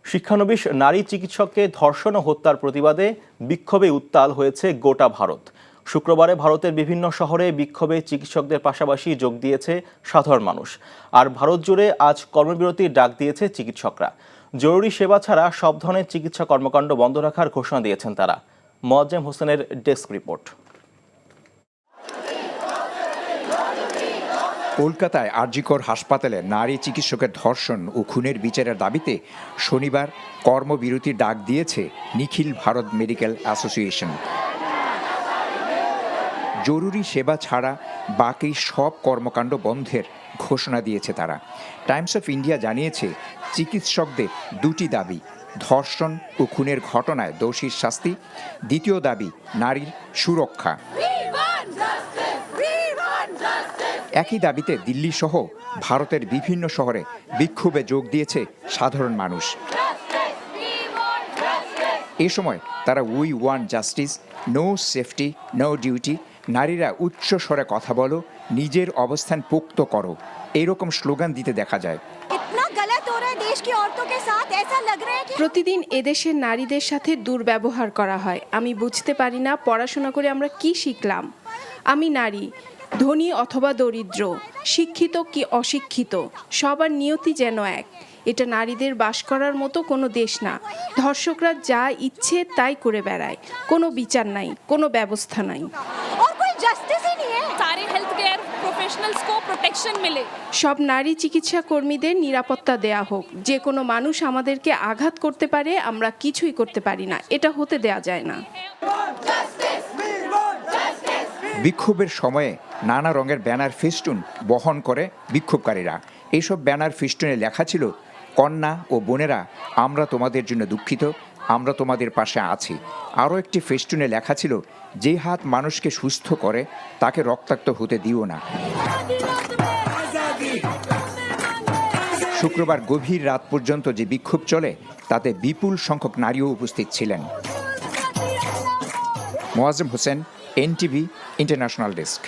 শিক্ষানবিশ নারী চিকিৎসককে ধর্ষণ ও হত্যার প্রতিবাদে বিক্ষোভে উত্তাল হয়েছে গোটা ভারত। শুক্রবারে ভারতের বিভিন্ন শহরে বিক্ষোভে চিকিৎসকদের পাশাপাশি যোগ দিয়েছে সাধারণ মানুষ। আর ভারত জুড়ে আজ কর্মবিরতির ডাক দিয়েছে চিকিৎসকরা। জরুরি সেবা ছাড়া সব ধরনের চিকিৎসা কর্মকাণ্ড বন্ধ রাখার ঘোষণা দিয়েছেন তারা। মোয়াজ্জেম হোসেনের ডেস্ক রিপোর্ট। কলকাতায় আরজিকর হাসপাতালে নারী চিকিৎসকের ধর্ষণ ও খুনের বিচারের দাবিতে শনিবার কর্মবিরতির ডাক দিয়েছে নিখিল ভারত মেডিকেল অ্যাসোসিয়েশন। জরুরি সেবা ছাড়া বাকি সব কর্মকাণ্ড বন্ধের ঘোষণা দিয়েছে তারা। টাইমস অফ ইন্ডিয়া জানিয়েছে, চিকিৎসকদের দুটি দাবি: ধর্ষণ ও খুনের ঘটনায় দোষীর শাস্তি, দ্বিতীয় দাবি নারীর সুরক্ষা। একই দাবিতে দিল্লি সহ ভারতের বিভিন্ন শহরে বিক্ষোভে যোগ দিয়েছে সাধারণ মানুষ। এ সময় তারা we want justice, no safety, no duty, নারীরা উচ্চ স্বরে কথা বলো, নিজের অবস্থান পোক্ত করো, এইরকম স্লোগান দিতে দেখা যায়। প্রতিদিন এদেশের নারীদের সাথে দুর্ব্যবহার করা হয়। আমি বুঝতে পারি না, পড়াশোনা করে আমরা কি শিখলাম? আমি নারী, ধনী অথবা দরিদ্র, শিক্ষিত কি অশিক্ষিত, সবার নিয়তি যেন এক। এটা নারীদের বাস করার মতো কোনো দেশ না। ধর্ষকরা যা ইচ্ছে তাই করে বেড়ায়, কোনো বিচার নাই, কোনো ব্যবস্থা নাই। সব নারী চিকিৎসা কর্মীদের নিরাপত্তা দেয়া হোক। যে কোনো মানুষ আমাদেরকে আঘাত করতে পারে, আমরা কিছুই করতে পারি না, এটা হতে দেয়া যায় না। বিক্ষোভের সময়ে নানা রঙের ব্যানার ফেস্টুন বহন করে বিক্ষোভকারীরা। এইসব ব্যানার ফেস্টুনে লেখা ছিল, কন্যা ও বোনেরা, আমরা তোমাদের জন্য দুঃখিত, আমরা তোমাদের পাশে আছি। আরও একটি ফেস্টুনে লেখা ছিল, যে হাত মানুষকে সুস্থ করে তাকে রক্তাক্ত হতে দিও না। শুক্রবার গভীর রাত পর্যন্ত যে বিক্ষোভ চলে তাতে বিপুল সংখ্যক নারীও উপস্থিত ছিলেন। Moazzem Hossain, NTV international desk.